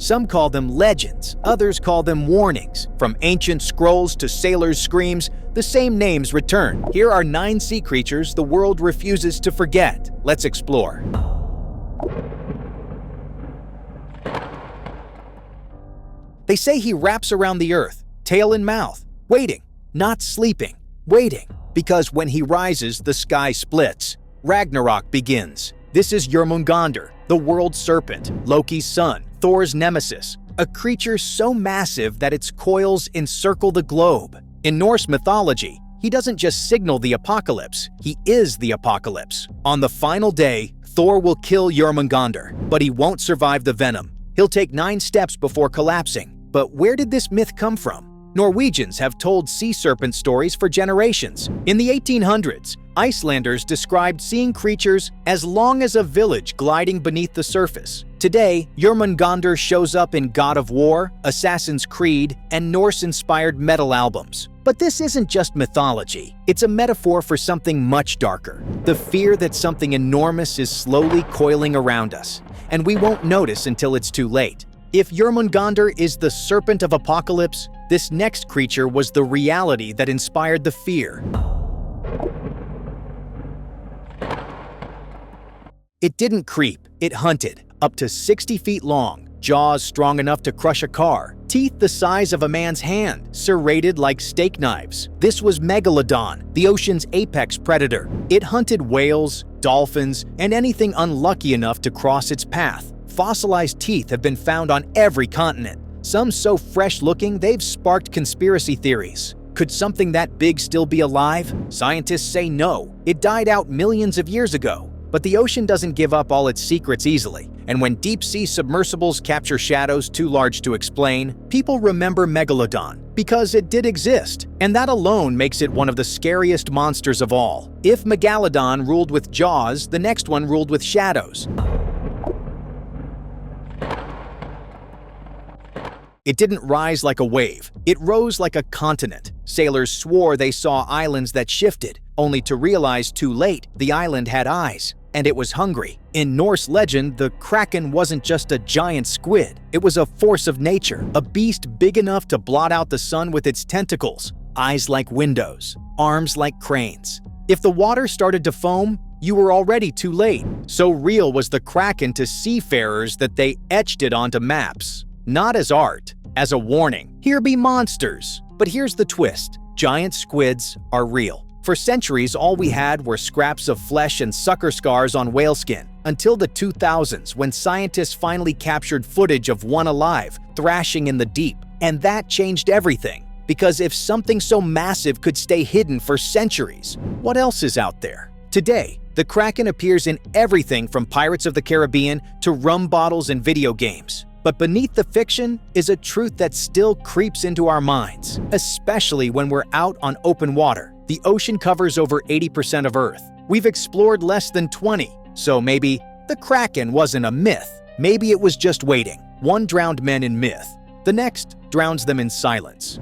Some call them legends, others call them warnings. From ancient scrolls to sailors' screams, the same names return. Here are 9 sea creatures the world refuses to forget. Let's explore. They say he wraps around the earth, tail in mouth, waiting, not sleeping, waiting, because when he rises, the sky splits. Ragnarok begins. This is Jormungandr, the world serpent, Loki's son, Thor's nemesis, a creature so massive that its coils encircle the globe. In Norse mythology, he doesn't just signal the apocalypse, he is the apocalypse. On the final day, Thor will kill Jormungandr, but he won't survive the venom. He'll take 9 steps before collapsing. But where did this myth come from? Norwegians have told sea serpent stories for generations. In the 1800s, Icelanders described seeing creatures as long as a village gliding beneath the surface. Today, Jormungandr shows up in God of War, Assassin's Creed, and Norse-inspired metal albums. But this isn't just mythology. It's a metaphor for something much darker. The fear that something enormous is slowly coiling around us, and we won't notice until it's too late. If Jormungandr is the serpent of apocalypse, this next creature was the reality that inspired the fear. It didn't creep, it hunted. Up to 60 feet long, jaws strong enough to crush a car, teeth the size of a man's hand, serrated like steak knives. This was Megalodon, the ocean's apex predator. It hunted whales, dolphins, and anything unlucky enough to cross its path. Fossilized teeth have been found on every continent, some so fresh-looking they've sparked conspiracy theories. Could something that big still be alive? Scientists say no. It died out millions of years ago. But the ocean doesn't give up all its secrets easily, and when deep-sea submersibles capture shadows too large to explain, people remember Megalodon because it did exist, and that alone makes it one of the scariest monsters of all. If Megalodon ruled with jaws, the next one ruled with shadows. It didn't rise like a wave, it rose like a continent. Sailors swore they saw islands that shifted, only to realize too late the island had eyes, and it was hungry. In Norse legend, the Kraken wasn't just a giant squid, it was a force of nature, a beast big enough to blot out the sun with its tentacles, eyes like windows, arms like cranes. If the water started to foam, you were already too late. So real was the Kraken to seafarers that they etched it onto maps. Not as art, as a warning. Here be monsters. But here's the twist. Giant squids are real. For centuries, all we had were scraps of flesh and sucker scars on whale skin. Until the 2000s, when scientists finally captured footage of one alive, thrashing in the deep. And that changed everything. Because if something so massive could stay hidden for centuries, what else is out there? Today, the Kraken appears in everything from Pirates of the Caribbean to rum bottles and video games. But beneath the fiction is a truth that still creeps into our minds, especially when we're out on open water. The ocean covers over 80% of Earth. We've explored less than 20, so maybe the Kraken wasn't a myth. Maybe it was just waiting. One drowned men in myth. The next drowns them in silence.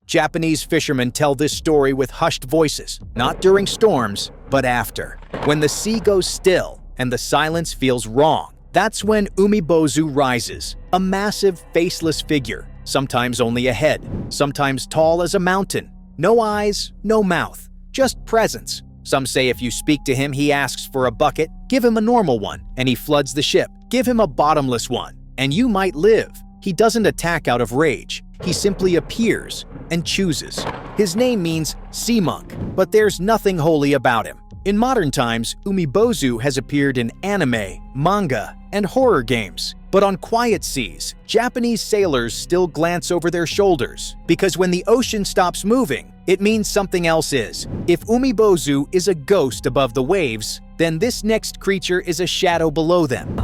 Japanese fishermen tell this story with hushed voices, not during storms, but after. When the sea goes still and the silence feels wrong, that's when Umibozu rises, a massive, faceless figure, sometimes only a head, sometimes tall as a mountain. No eyes, no mouth, just presence. Some say if you speak to him, he asks for a bucket. Give him a normal one, and he floods the ship. Give him a bottomless one, and you might live. He doesn't attack out of rage. He simply appears and chooses. His name means sea monk, but there's nothing holy about him. In modern times, Umibozu has appeared in anime, manga, and horror games. But on quiet seas, Japanese sailors still glance over their shoulders, because when the ocean stops moving, it means something else is. If Umibozu is a ghost above the waves, then this next creature is a shadow below them.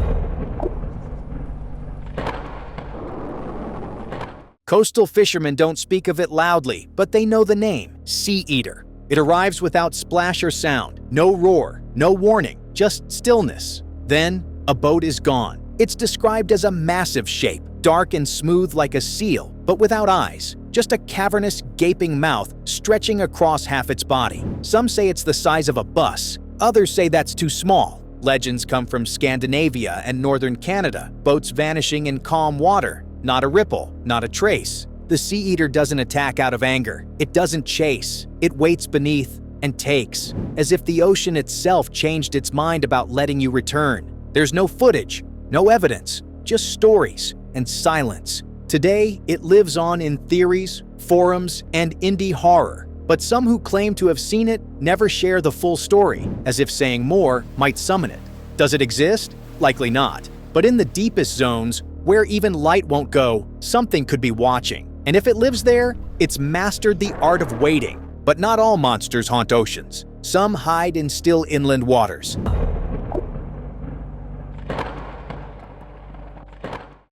Coastal fishermen don't speak of it loudly, but they know the name, Sea Eater. It arrives without splash or sound, no roar, no warning, just stillness. Then, a boat is gone. It's described as a massive shape, dark and smooth like a seal, but without eyes, just a cavernous, gaping mouth stretching across half its body. Some say it's the size of a bus, others say that's too small. Legends come from Scandinavia and northern Canada, boats vanishing in calm water. Not a ripple, not a trace. The sea eater doesn't attack out of anger. It doesn't chase. It waits beneath and takes, as if the ocean itself changed its mind about letting you return. There's no footage, no evidence, just stories and silence. Today, it lives on in theories, forums, and indie horror. But some who claim to have seen it never share the full story, as if saying more might summon it. Does it exist? Likely not. But in the deepest zones, where even light won't go, something could be watching. And if it lives there, it's mastered the art of waiting. But not all monsters haunt oceans. Some hide in still inland waters.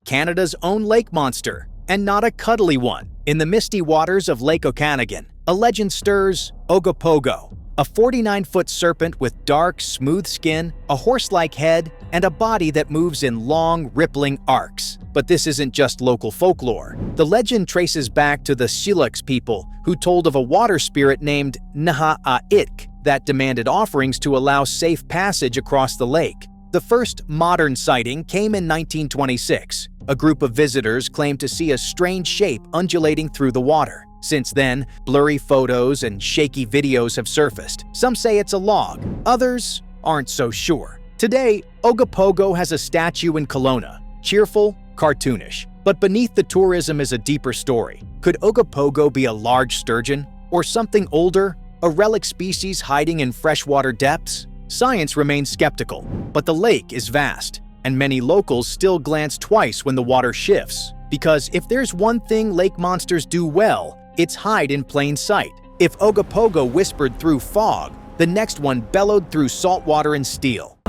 Canada's own lake monster, and not a cuddly one. In the misty waters of Lake Okanagan, a legend stirs Ogopogo, a 49-foot serpent with dark, smooth skin, a horse-like head, and a body that moves in long, rippling arcs. But this isn't just local folklore. The legend traces back to the Syilx people, who told of a water spirit named Naha'aitk that demanded offerings to allow safe passage across the lake. The first modern sighting came in 1926. A group of visitors claimed to see a strange shape undulating through the water. Since then, blurry photos and shaky videos have surfaced. Some say it's a log, others aren't so sure. Today, Ogopogo has a statue in Kelowna, cheerful, cartoonish. But beneath the tourism is a deeper story. Could Ogopogo be a large sturgeon? Or something older? A relic species hiding in freshwater depths? Science remains skeptical, but the lake is vast, and many locals still glance twice when the water shifts. Because if there's one thing lake monsters do well, it's hide in plain sight. If Ogopogo whispered through fog, the next one bellowed through salt water and steel.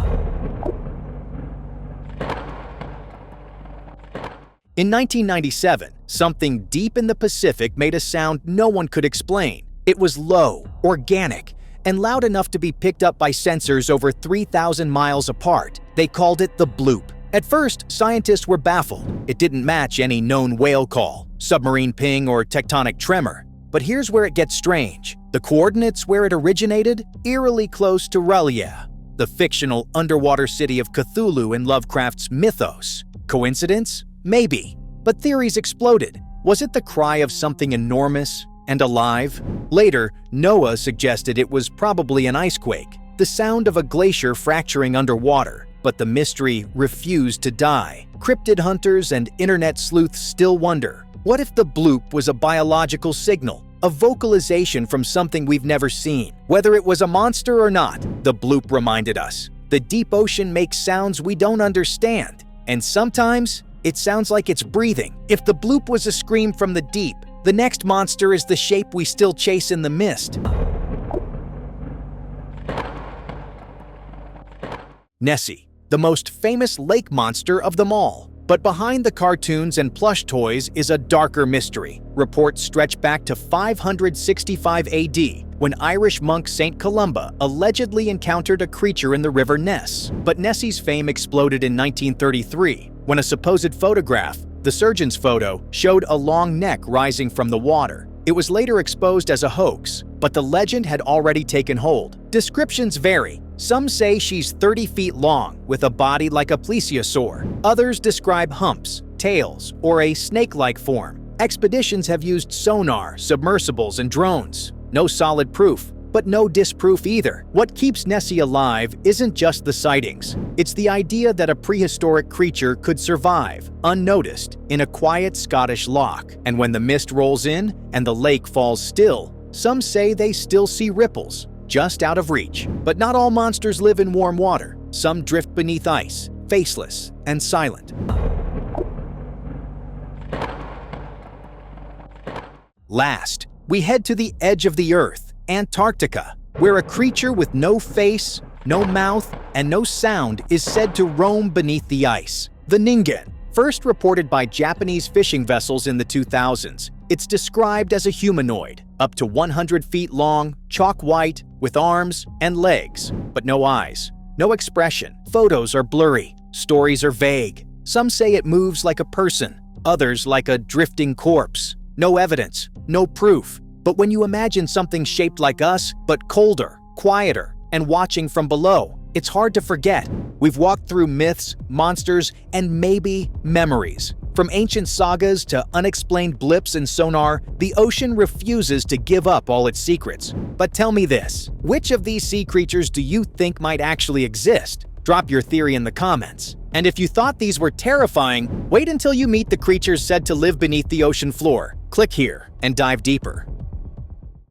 In 1997, something deep in the Pacific made a sound no one could explain. It was low, organic, and loud enough to be picked up by sensors over 3,000 miles apart. They called it the bloop. At first, scientists were baffled. It didn't match any known whale call, submarine ping, or tectonic tremor. But here's where it gets strange. The coordinates where it originated? Eerily close to R'lyeh, the fictional underwater city of Cthulhu in Lovecraft's mythos. Coincidence? Maybe. But theories exploded. Was it the cry of something enormous and alive? Later, NOAA suggested it was probably an icequake, the sound of a glacier fracturing underwater. But the mystery refused to die. Cryptid hunters and internet sleuths still wonder, what if the bloop was a biological signal, a vocalization from something we've never seen? Whether it was a monster or not, the bloop reminded us. The deep ocean makes sounds we don't understand, and sometimes it sounds like it's breathing. If the bloop was a scream from the deep, the next monster is the shape we still chase in the mist. Nessie, the most famous lake monster of them all. But behind the cartoons and plush toys is a darker mystery. Reports stretch back to 565 AD, when Irish monk Saint Columba allegedly encountered a creature in the river Ness. But Nessie's fame exploded in 1933, when a supposed photograph, the surgeon's photo, showed a long neck rising from the water. It was later exposed as a hoax, but the legend had already taken hold. Descriptions vary. Some say she's 30 feet long, with a body like a plesiosaur. Others describe humps, tails, or a snake-like form. Expeditions have used sonar, submersibles, and drones. No solid proof, but no disproof either. What keeps Nessie alive isn't just the sightings. It's the idea that a prehistoric creature could survive, unnoticed, in a quiet Scottish loch. And when the mist rolls in and the lake falls still, some say they still see ripples, just out of reach. But not all monsters live in warm water. Some drift beneath ice, faceless and silent. Last, we head to the edge of the Earth, Antarctica, where a creature with no face, no mouth, and no sound is said to roam beneath the ice. The Ningen, first reported by Japanese fishing vessels in the 2000s. It's described as a humanoid, up to 100 feet long, chalk white, with arms and legs, but no eyes, no expression. Photos are blurry, stories are vague. Some say it moves like a person, others like a drifting corpse. No evidence, no proof. But when you imagine something shaped like us, but colder, quieter, and watching from below, it's hard to forget. We've walked through myths, monsters, and maybe memories. From ancient sagas to unexplained blips in sonar, the ocean refuses to give up all its secrets. But tell me this, which of these sea creatures do you think might actually exist? Drop your theory in the comments. And if you thought these were terrifying, wait until you meet the creatures said to live beneath the ocean floor. Click here and dive deeper.